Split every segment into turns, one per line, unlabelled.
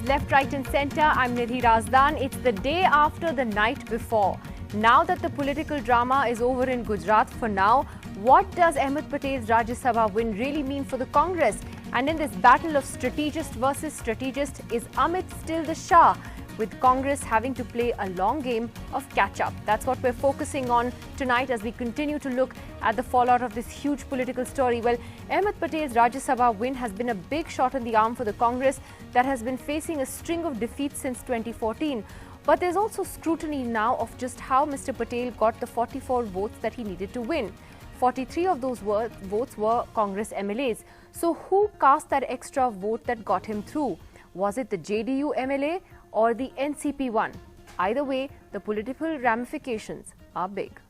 News left, right and centre. I'm Nidhi Razdan. It's the day after the night before. Now that the political drama is over in Gujarat for now, what does Ahmed Patel's Rajya Sabha win really mean for the Congress? And in this battle of strategist versus strategist, is Amit still the Shah? With Congress having to play a long game of catch-up. That's what we're focusing on tonight as we continue to look at the fallout of this huge political story. Well, Ahmed Patel's Rajya Sabha win has been a big shot in the arm for the Congress that has been facing a string of defeats since 2014. But there's also scrutiny now of just how Mr. Patel got the 44 votes that he needed to win. 43 of those votes were Congress MLAs. So who cast that extra vote that got him through? Was it the JDU MLA or the NCP one? Either way, the political ramifications are big.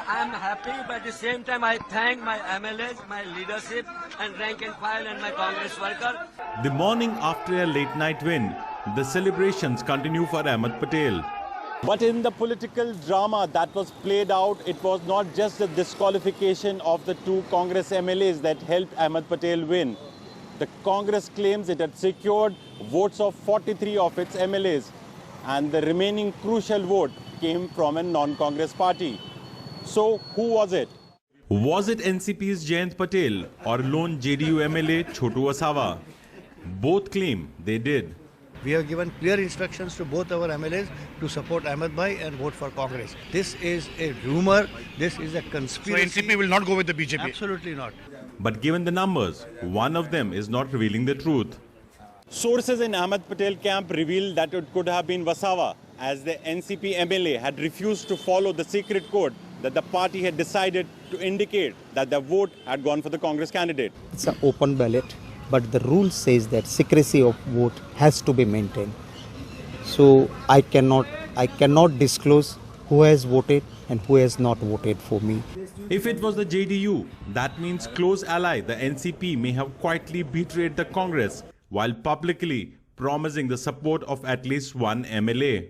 I am happy, but at the same time I thank my MLAs, my leadership and rank and file and my Congress worker.
The morning after a late night win, the celebrations continue for Ahmed Patel.
But in the political drama that was played out, it was not just the disqualification of the two Congress MLAs that helped Ahmed Patel win. The Congress claims it had secured votes of 43 of its MLAs, and the remaining crucial vote came from a non-Congress party. So who was it?
Was it NCP's Jayant Patel or lone JDU MLA Chotu Asawa? Both claim they did.
We have given clear instructions to both our MLAs to support Ahmed Bhai and vote for Congress. This is a rumor. This is a conspiracy.
So NCP will not go with the BJP?
Absolutely not.
But given the numbers, one of them is not revealing the truth.
Sources in Ahmed Patel camp revealed that it could have been Wasawa, as the NCP MLA had refused to follow the secret code that the party had decided to indicate that the vote had gone for the Congress candidate.
It's an open ballot, but the rule says that secrecy of vote has to be maintained. So I cannot disclose who has voted and who has not voted for me.
If it was the JDU, that means close ally, the NCP may have quietly betrayed the Congress while publicly promising the support of at least one MLA.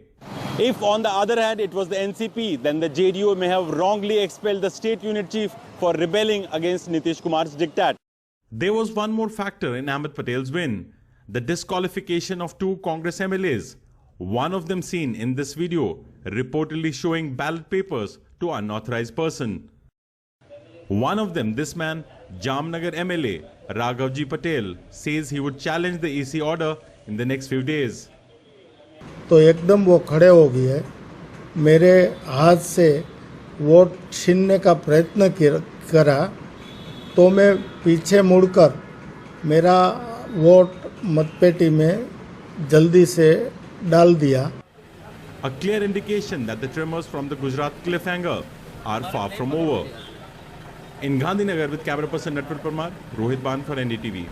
If on the other hand it was the NCP, then the JDU may have wrongly expelled the state unit chief for rebelling against Nitish Kumar's diktat.
There was one more factor in Ahmed Patel's win, the disqualification of two Congress MLAs. One of them seen in this video, reportedly showing ballot papers to unauthorized person. One of them, this man, Jamnagar MLA, Raghawji Patel, says he would challenge the EC order in the next few days.
तो एकदम वो खड़े हो गए हैं, मेरे हाथ से वोट छीनने का प्रयत्न करा, तो मैं पीछे मुड़कर मेरा वोट मतपेटी में जल्दी से डाल दिया.
A clear indication that the tremors from the Gujarat cliffhanger are far from over. In Gandhinagar with camera person Natwar Parmar, Rohit Ban for NDTV.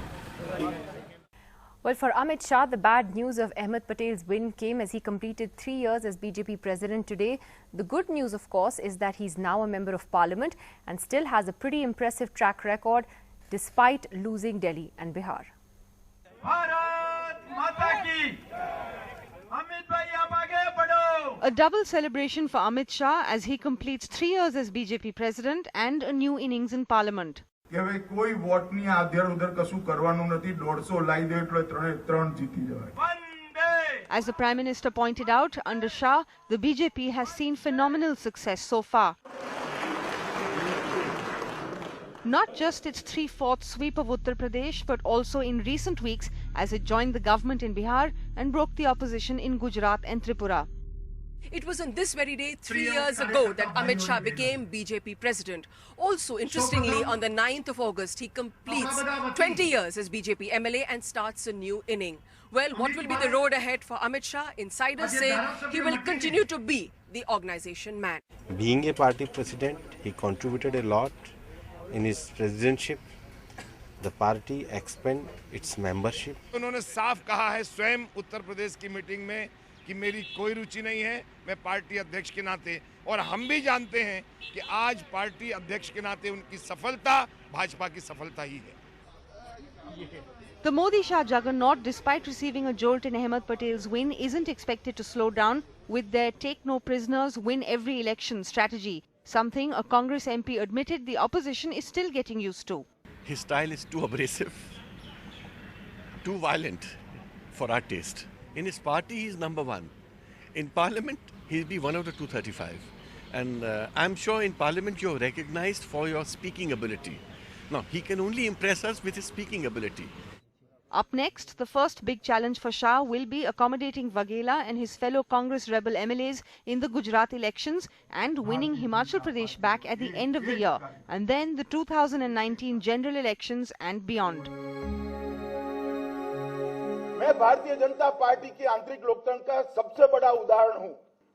Well, for Amit Shah, the bad news of Ahmed Patel's win came as he completed 3 years as BJP president today. The good news, of course, is that he's now a member of parliament and still has a pretty impressive track record despite losing Delhi and Bihar.
A double celebration for Amit Shah as he completes 3 years as BJP president and a new innings in parliament.
કોઈ vote ની આધેર ઉધર કશું કરવાનું નથી 150 લાવી દે એટલે ત્રણ જીતી જવાય.
As the Prime Minister pointed out, under Shah, the BJP has seen phenomenal success so far. Not just its 3/4 sweep of Uttar Pradesh, but also in recent weeks as it joined the government in Bihar and broke the opposition in Gujarat and Tripura.
It was on this very day 3 years ago that Amit Shah became BJP president. Also, interestingly, on the 9th of August, he completes 20 years as BJP MLA and starts a new inning. Well, what will be the road ahead for Amit Shah? Insiders say he will continue to be the organization man.
Being a party president, he contributed a lot in his presidency. The party expanded its membership.
उन्होंने साफ कहा है स्वयं उत्तर प्रदेश की meeting में कि मेरी कोई रुचि नहीं है, मैं पार्टी अध्यक्ष के नाते, और हम भी जानते हैं कि आज पार्टी अध्यक्ष के नाते उनकी सफलता भाजपा की सफलता ही है.
The Modi-Shah juggernaut, despite receiving a jolt in Ahmed Patel's win, isn't expected to slow down with their take no prisoners, win every election strategy, something a Congress MP admitted the opposition is still getting used to.
His style is too abrasive, too violent for our taste. In his party, he is number one. In Parliament, he'll be one of the 235. And I'm sure in Parliament you're recognized for your speaking ability. Now, he can only impress us with his speaking ability.
Up next, the first big challenge for Shah will be accommodating Waghela and his fellow Congress rebel MLAs in the Gujarat elections and winning Himachal Pradesh back at the end of the year, and then the 2019 general elections and beyond.
मैं Bharatiya Janata party की आंतरिक लोकतंत्र का सबसे बड़ा उदाहरण हूं।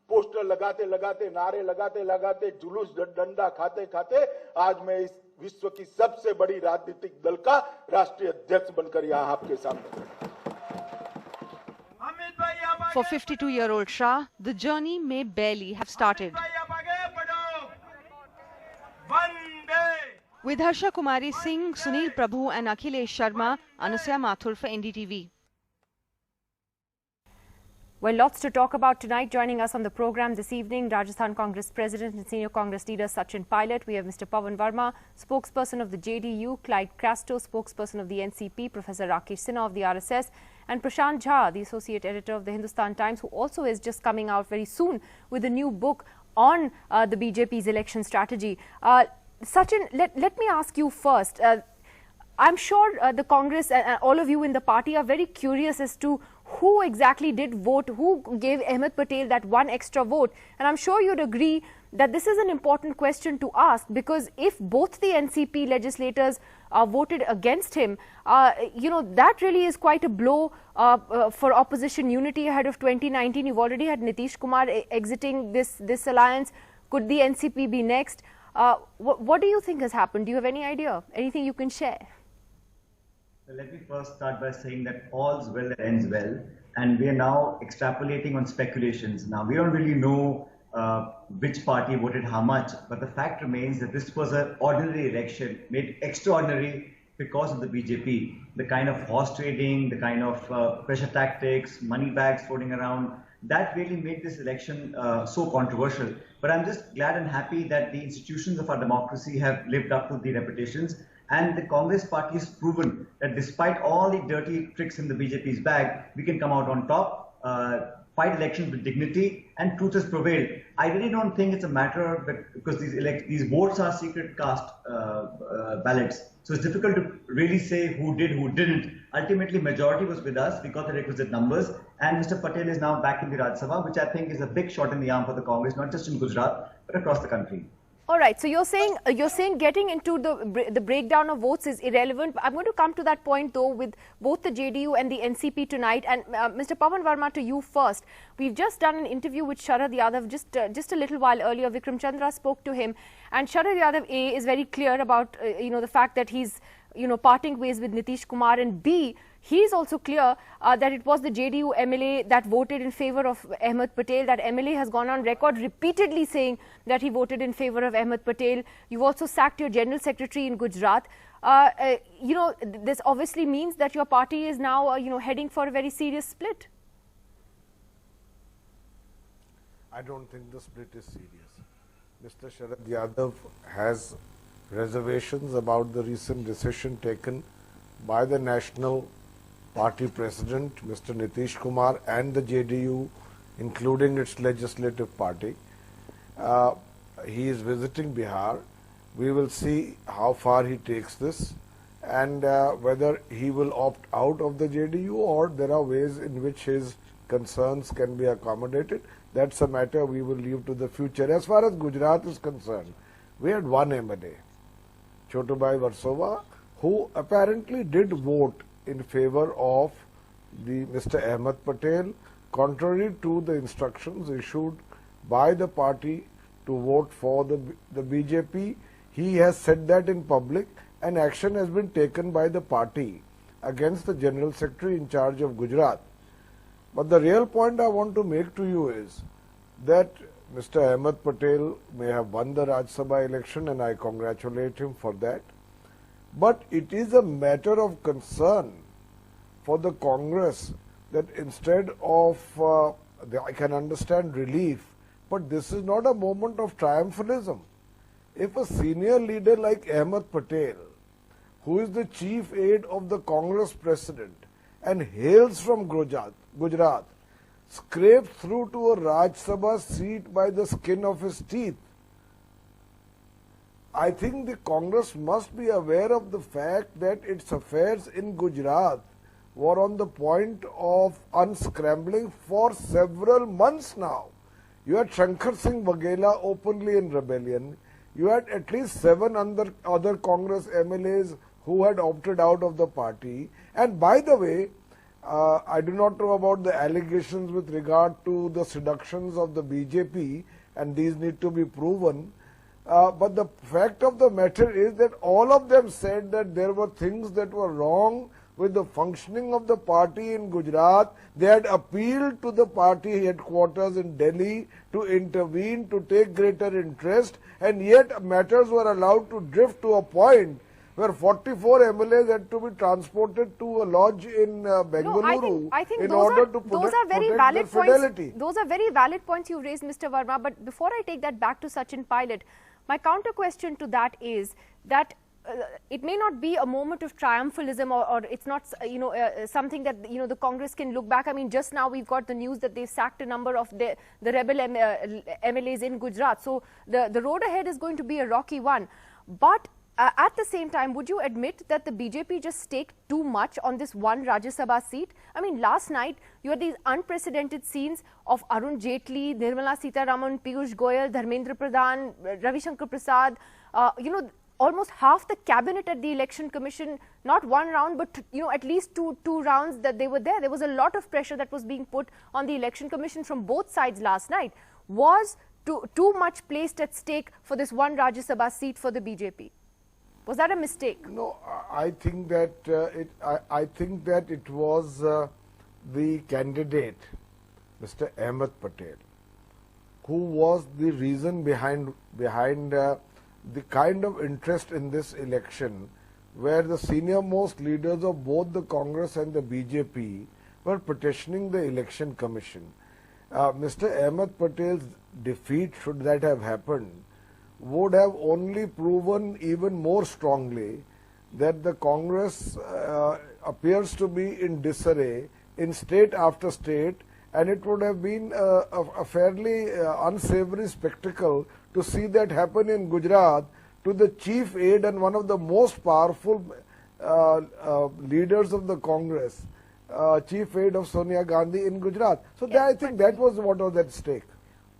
Poster लगाते लगाते, नारे लगाते लगाते, जुलूस डंडा खाते खाते आज मैं इस विश्व की सबसे बड़ी राजनीतिक दल का राष्ट्रीय अध्यक्ष बनकर यहां आपके सामने।
For 52-year-old Shah, the journey may barely have started. With Harsha Kumari Singh, Sunil Prabhu and Akhilesh Sharma, Anasya Mathur for NDTV.
Well, lots to talk about tonight. Joining us on the program this evening, Rajasthan Congress President and Senior Congress Leader Sachin Pilot. We have Mr. Pavan Verma, spokesperson of the JDU, Clyde Crasto, spokesperson of the NCP, Professor Rakesh Sinha of the RSS, and Prashant Jha, the Associate Editor of the Hindustan Times, who also is just coming out very soon with a new book on the BJP's election strategy. Sachin, let me ask you first. I'm sure the Congress and all of you in the party are very curious as to who exactly did vote, who gave Ahmed Patel that one extra vote. And I'm sure you'd agree that this is an important question to ask, because if both the NCP legislators voted against him, that really is quite a blow for opposition unity ahead of 2019. You've already had Nitish Kumar exiting this alliance. Could the NCP be next? What do you think has happened? Do you have any idea? Anything you can share?
Let me first start by saying that all's well that ends well, and we are now extrapolating on speculations. Now, we don't really know which party voted how much, but the fact remains that this was an ordinary election made extraordinary because of the BJP. The kind of horse trading, the kind of pressure tactics, money bags floating around, that really made this election so controversial. But I'm just glad and happy that the institutions of our democracy have lived up to the reputations. And the Congress party has proven that despite all the dirty tricks in the BJP's bag, we can come out on top, fight elections with dignity, and truth has prevailed. I really don't think it's a matter that because these votes are secret cast ballots. So it's difficult to really say who did, who didn't. Ultimately, majority was with us. We got the requisite numbers. And Mr. Patel is now back in the Rajya Sabha, which I think is a big shot in the arm for the Congress, not just in Gujarat, but across the country.
All right, so you're saying getting into the breakdown of votes is irrelevant. I'm going to come to that point though with both the JDU and the NCP tonight. And Mr. Pavan Verma, to you first. We've just done an interview with Sharad Yadav just a little while earlier. Vikram Chandra spoke to him, and Sharad Yadav A is very clear about the fact that he's parting ways with Nitish Kumar, and B, he is also clear that it was the JDU MLA that voted in favor of Ahmed Patel. That MLA has gone on record repeatedly saying that he voted in favor of Ahmed Patel. You've also sacked your General Secretary in Gujarat. This obviously means that your party is now, heading for a very serious split.
I don't think the split is serious. Mr. Sharad Yadav has reservations about the recent decision taken by the National Party President, Mr. Nitish Kumar, and the JDU, including its legislative party. He is visiting Bihar. We will see how far he takes this and whether he will opt out of the JDU or there are ways in which his concerns can be accommodated. That's a matter we will leave to the future. As far as Gujarat is concerned, we had one MLA, Chotubai Versova, who apparently did vote in favor of the Mr. Ahmed Patel, contrary to the instructions issued by the party to vote for the BJP. He has said that in public, and action has been taken by the party against the General Secretary in charge of Gujarat. But the real point I want to make to you is that Mr. Ahmed Patel may have won the Rajya Sabha election, and I congratulate him for that. But it is a matter of concern for the Congress that instead of, I can understand relief, but this is not a moment of triumphalism. If a senior leader like Ahmed Patel,
who is the chief aide of the Congress president and hails from Gujarat, scraped through to a Rajya Sabha seat by the skin of his teeth. I think the Congress must be aware of the fact that its affairs in Gujarat were on the point of unscrambling for several months now. You had Shankar Singh Waghela openly in rebellion. You had at least 7 other Congress MLAs who had opted out of the party. And by the way, I do not know about the allegations with regard to the seductions of the BJP, and these need to be proven. But the fact of the matter is that all of them said that there were things that were wrong with the functioning of the party in Gujarat. They had appealed to the party headquarters in Delhi to intervene, to take greater interest, and yet matters were allowed to drift to a point where 44 MLAs had to be transported to a lodge in Bengaluru in order to protect their fidelity.
Those are very valid points you raised, Mr. Verma. But before I take that back to Sachin Pilot, my counter question to that is that it may not be a moment of triumphalism, or it's not, something that, the Congress can look back. I mean, just now we've got the news that they've sacked a number of the rebel MLAs in Gujarat. So the road ahead is going to be a rocky one. But at the same time, would you admit that the BJP just staked too much on this one Rajya Sabha seat? I mean, last night, you had these unprecedented scenes of Arun Jaitley, Nirmala Sitharaman, Piyush Goyal, Dharmendra Pradhan, Ravi Shankar Prasad, almost half the cabinet at the Election Commission, not one round, but at least two rounds that they were there. There was a lot of pressure that was being put on the Election Commission from both sides last night. Was too much placed at stake for this one Rajya Sabha seat for the BJP? Was that a mistake?
No, I think that it was the candidate, Mr. Ahmed Patel, who was the reason behind the kind of interest in this election, where the senior most leaders of both the Congress and the BJP were petitioning the Election Commission. Mr. Ahmed Patel's defeat, should that have happened, would have only proven even more strongly that the Congress appears to be in disarray in state after state, and it would have been a fairly unsavory spectacle to see that happen in Gujarat to the chief aide and one of the most powerful leaders of the Congress, chief aide of Sonia Gandhi in Gujarat. So yes, I think that was what was at stake.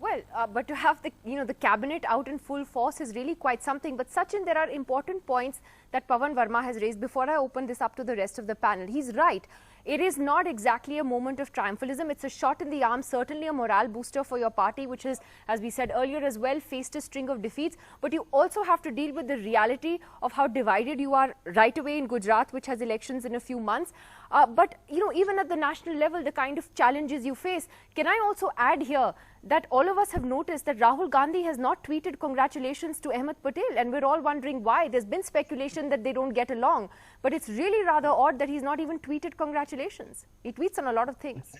Well, but to have the cabinet out in full force is really quite something. But Sachin, there are important points that Pawan Verma has raised before I open this up to the rest of the panel. He's right. It is not exactly a moment of triumphalism. It's a shot in the arm, certainly a morale booster for your party, which has, as we said earlier as well, faced a string of defeats. But you also have to deal with the reality of how divided you are right away in Gujarat, which has elections in a few months. But, even at the national level, the kind of challenges you face. Can I also add here that all of us have noticed that Rahul Gandhi has not tweeted congratulations to Ahmed Patel, and we're all wondering why. There's been speculation that they don't get along, but it's really rather odd that he's not even tweeted congratulations. He tweets on a lot of things.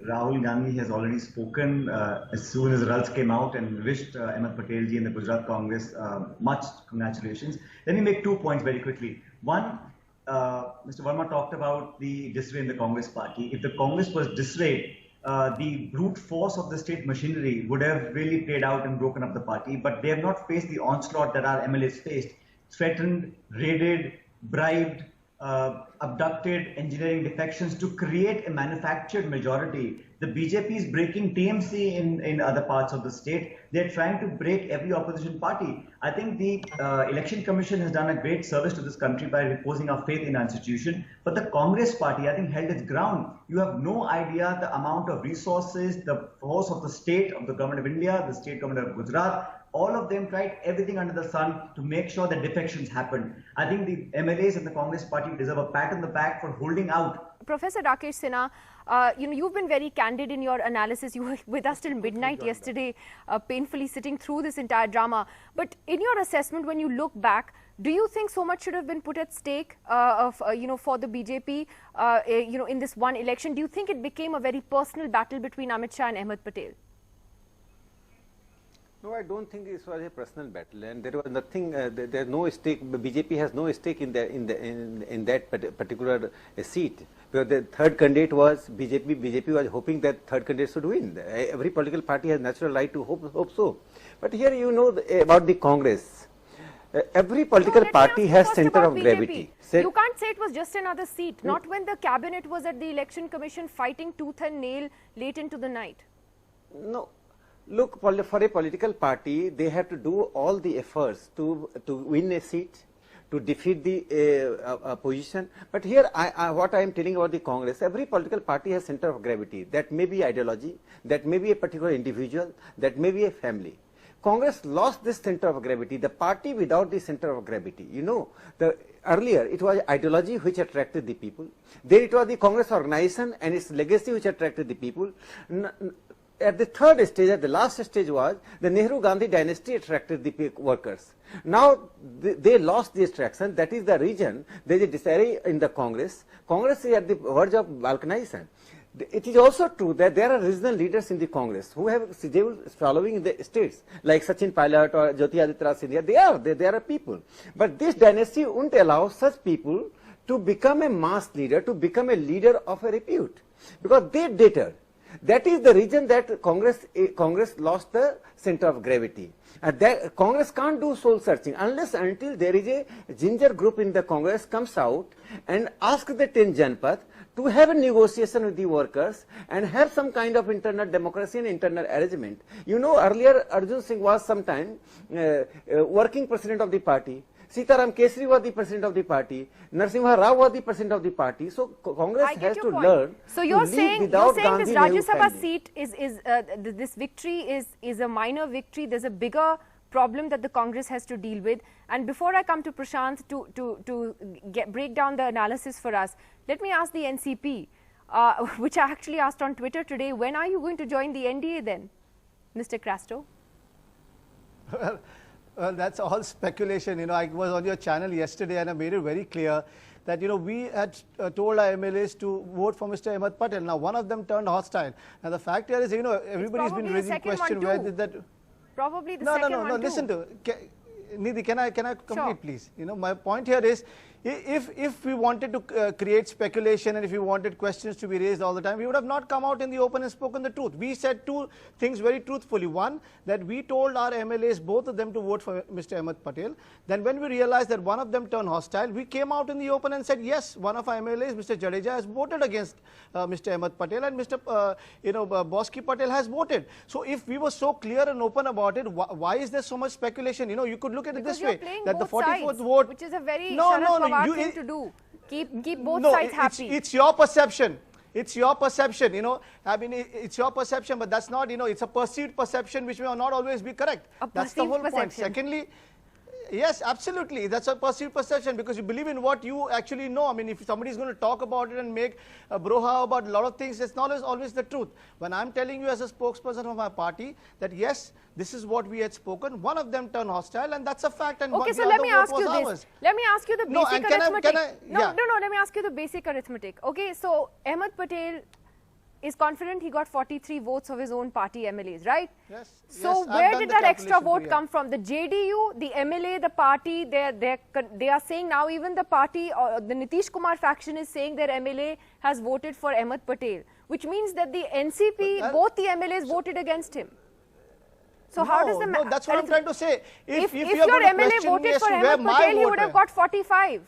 Rahul Gandhi has already spoken as soon as the results came out and wished Ahmed Patel ji and the Gujarat Congress much congratulations. Let me make 2 points very quickly. One, Mr. Verma talked about the disarray in the Congress party. If the Congress was disarrayed, the brute force of the state machinery would have really played out and broken up the party, but they have not faced the onslaught that our MLAs faced. Threatened, raided, bribed, abducted, engineering defections to create a manufactured majority. The BJP is breaking TMC in other parts of the state. They're trying to break every opposition party. I think the Election Commission has done a great service to this country by reposing our faith in our institution. But the Congress party, I think, held its ground. You have no idea the amount of resources, the force of the state, of the government of India, the state government of Gujarat. All of them tried everything under the sun to make sure that defections happened. I think the MLAs and the Congress party deserve a pat on the back for holding out.
Professor Rakesh Sinha, you've been very candid in your analysis. You were with us till midnight yesterday, painfully sitting through this entire drama. But in your assessment, when you look back, do you think so much should have been put at stake for the BJP, in this one election? Do you think it became a very personal battle between Amit Shah and Ahmed Patel?
No, I don't think this was a personal battle, and there was nothing. There's no stake. BJP has no stake in that particular seat. Because the third candidate was BJP. BJP was hoping that third candidate should win. Every political party has natural right to hope so. But here you know about the Congress. Every political party has center of gravity.
You can't say it was just another seat. Not when the cabinet was at the election commission fighting tooth and nail late into the night.
No. Look, for a political party, they have to do all the efforts to win a seat, to defeat the opposition. But here, what I am telling about the Congress, every political party has center of gravity. That may be ideology, that may be a particular individual, that may be a family. Congress lost this center of gravity, the party without the center of gravity. You know, earlier it was ideology which attracted the people. Then it was the Congress organization and its legacy which attracted the people. At the third stage, at the last stage was the Nehru-Gandhi dynasty attracted the workers. Now they lost the attraction. That is the reason there is a disarray in the Congress. Congress is at the verge of balkanization. It is also true that there are regional leaders in the Congress who have scheduled following in the states, like Sachin Pilot or Jyoti Aditya Sindhya. They are people. But this dynasty won't allow such people to become a mass leader, to become a leader of a repute, because they deter. That is the reason that Congress lost the center of gravity. That Congress can't do soul searching unless until there is a ginger group in the Congress comes out and asks the 10 Janpath to have a negotiation with the workers and have some kind of internal democracy and internal arrangement. You know, earlier Arjun Singh was sometime working president of the party. Sitaram Kesri was the president of the party. Narasimha Rao was the president of the party. So Congress has to learn.
So you're saying this Rajya Sabha seat this victory is a minor victory. There's a bigger problem that the Congress has to deal with. And before I come to Prashant to break down the analysis for us, let me ask the NCP, which I actually asked on Twitter today. When are you going to join the NDA then, Mr. Crasto?
Well, that's all speculation. You know, I was on your channel yesterday and I made it very clear that, you know, we had told our MLAs to vote for Mr. Ahmed Patel. Now, one of them turned hostile. And the fact here is, you know, everybody's been raising question where did that...
Probably the second one.
No, listen to... Nidhi, can I complete, please? You know, my point here is, if we wanted to create speculation and if we wanted questions to be raised all the time, we would have not come out in the open and spoken the truth. We said two things very truthfully. One, that we told our MLAs, both of them, to vote for Mr. Ahmed Patel. Then when we realized that one of them turned hostile, we came out in the open and said, yes, one of our MLAs, Mr. Jadeja, has voted against Mr. Ahmed Patel, and Mr. Boski Patel has voted. So if we were so clear and open about it, why is there so much speculation? You know, you could look at it this way, that the 44th vote,
which is a very thing to do. Keep both sides happy.
It's your perception. It's your perception, you know. I mean, it's your perception, but that's not, you know, it's a perceived perception which may not always be correct. That's the whole point. Secondly, yes, absolutely. That's a perceived perception because you believe in what you actually know. I mean, if somebody is going to talk about it and make a broha about a lot of things, it's not always the truth. When I'm telling you as a spokesperson of my party that yes, this is what we had spoken, one of them turned hostile, and that's a fact. And
okay, so let me ask you this. Let me ask you the basic arithmetic. No, let me ask you the basic arithmetic. Okay, so Ahmed Patel is confident he got 43 votes of his own party MLAs, right?
Yes.
So where did that extra vote come from? The JDU, the MLA, the party, they are saying now even the party, the Nitish Kumar faction is saying their MLA has voted for Ahmed Patel, which means that the NCP, both the MLAs voted against him. So how does the...
No, that's what I'm trying to say.
If your MLA voted for Ahmed Patel, he would have got 45.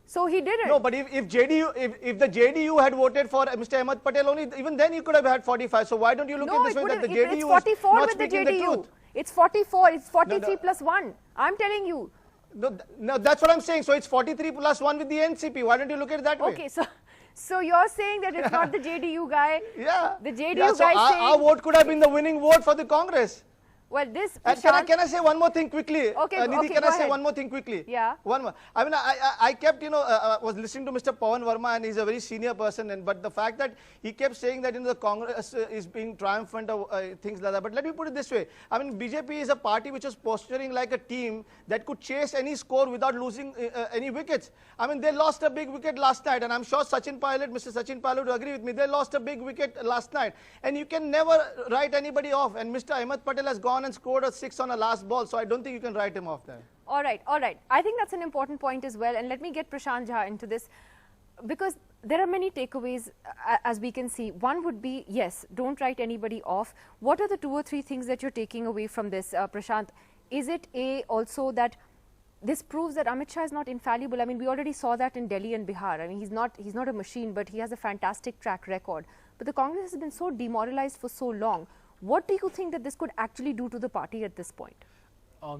So he didn't.
No, but if the JDU had voted for Mr. Ahmed Patel only, even then he could have had 45. So why don't you look at this way that the JDU
it's 44
is not
with the
speaking
JDU.
the truth?
It's 44. It's 43 plus 1. I'm telling you.
No, that's what I'm saying. So it's 43 plus 1 with the NCP. Why don't you look at it that way?
Okay, so you're saying that it's not the JDU guy.
Yeah.
The JDU
so
guy saying...
our vote could have been the winning vote for the Congress.
Well, this...
Can I say one more thing quickly?
Okay,
Nidhi, can I say one more thing quickly?
Yeah.
One more. I mean, I kept, you know, was listening to Mr. Pawan Verma, and he's a very senior person, but the fact that he kept saying that, you know, the Congress is being triumphant of things like that. But let me put it this way. I mean, BJP is a party which was posturing like a team that could chase any score without losing any wickets. I mean, they lost a big wicket last night, and I'm sure Mr. Sachin Pilot would agree with me. They lost a big wicket last night, and you can never write anybody off. And Mr. Ahmed Patel has gone gone and scored a 6 on a last ball. So I don't think you can write him off there.
All right, all right. I think that's an important point as well. And let me get Prashant Jha into this, because there are many takeaways as we can see. One would be, yes, don't write anybody off. What are the 2 or 3 things that you're taking away from this, Prashant? Is it also that this proves that Amit Shah is not infallible? I mean, we already saw that in Delhi and Bihar. I mean, he's not a machine, but he has a fantastic track record. But the Congress has been so demoralized for so long. What do you think that this could actually do to the party at this point?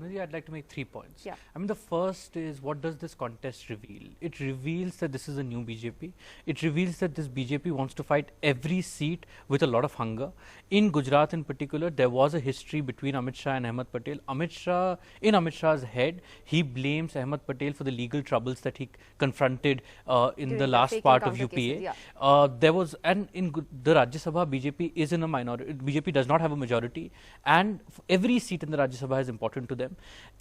Maybe I'd like to make 3 points.
Yeah.
I mean, the first is, what does this contest reveal? It reveals that this is a new BJP. It reveals that this BJP wants to fight every seat with a lot of hunger. In Gujarat in particular, there was a history between Amit Shah and Ahmed Patel. In Amit Shah's head, he blames Ahmed Patel for the legal troubles that he confronted in the last part of UPA.
Cases, yeah.
And in the Rajya Sabha, BJP is in a minority. BJP does not have a majority, and every seat in the Rajya Sabha is important to them.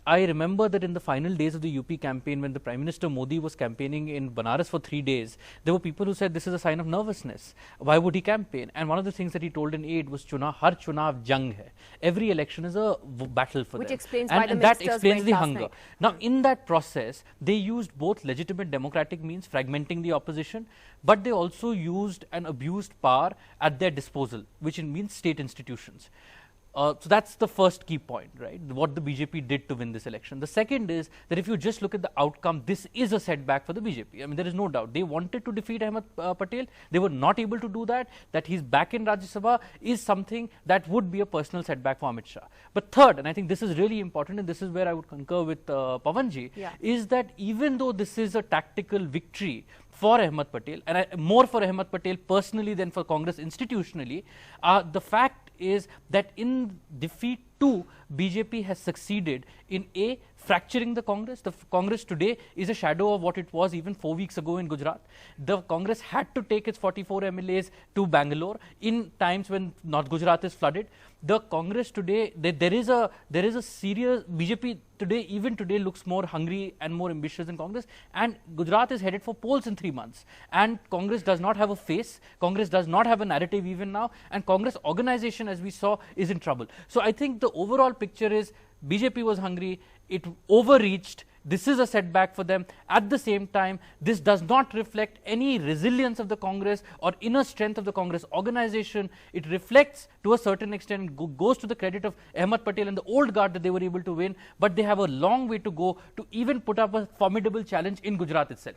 I remember that in the final days of the UP campaign, when the Prime Minister Modi was campaigning in Banaras for 3 days, there were people who said this is a sign of nervousness. Why would he campaign? And one of the things that he told in aid was, har chunav jang hai. Every election is a battle for
them. Which explains
and,
why the
and that
ministers
explains
went
the
last
hunger.
night.
Now, in that process, they used both legitimate democratic means, fragmenting the opposition, but they also used and abused power at their disposal, which means state institutions. So that's the first key point, right? What the BJP did to win this election. The second is that if you just look at the outcome, this is a setback for the BJP. I mean, there is no doubt. They wanted to defeat Ahmed Patel. They were not able to do that. That he's back in Rajya Sabha is something that would be a personal setback for Amit Shah. But third, and I think this is really important, and this is where I would concur with Pavanji, is that even though this is a tactical victory for Ahmed Patel, and more for Ahmed Patel personally than for Congress institutionally, the fact is that in defeat too, BJP has succeeded in fracturing the Congress. The Congress today is a shadow of what it was even 4 weeks ago in Gujarat. The Congress had to take its 44 MLAs to Bangalore in times when North Gujarat is flooded. The Congress today, there is a serious BJP today, even today, looks more hungry and more ambitious than Congress. And Gujarat is headed for polls in 3 months. And Congress does not have a face. Congress does not have a narrative even now. And Congress organization, as we saw, is in trouble. So I think the overall picture is BJP was hungry. It overreached. This is a setback for them. At the same time, this does not reflect any resilience of the Congress or inner strength of the Congress organization. It reflects to a certain extent, goes to the credit of Ahmed Patel and the old guard that they were able to win, but they have a long way to go to even put up a formidable challenge in Gujarat itself.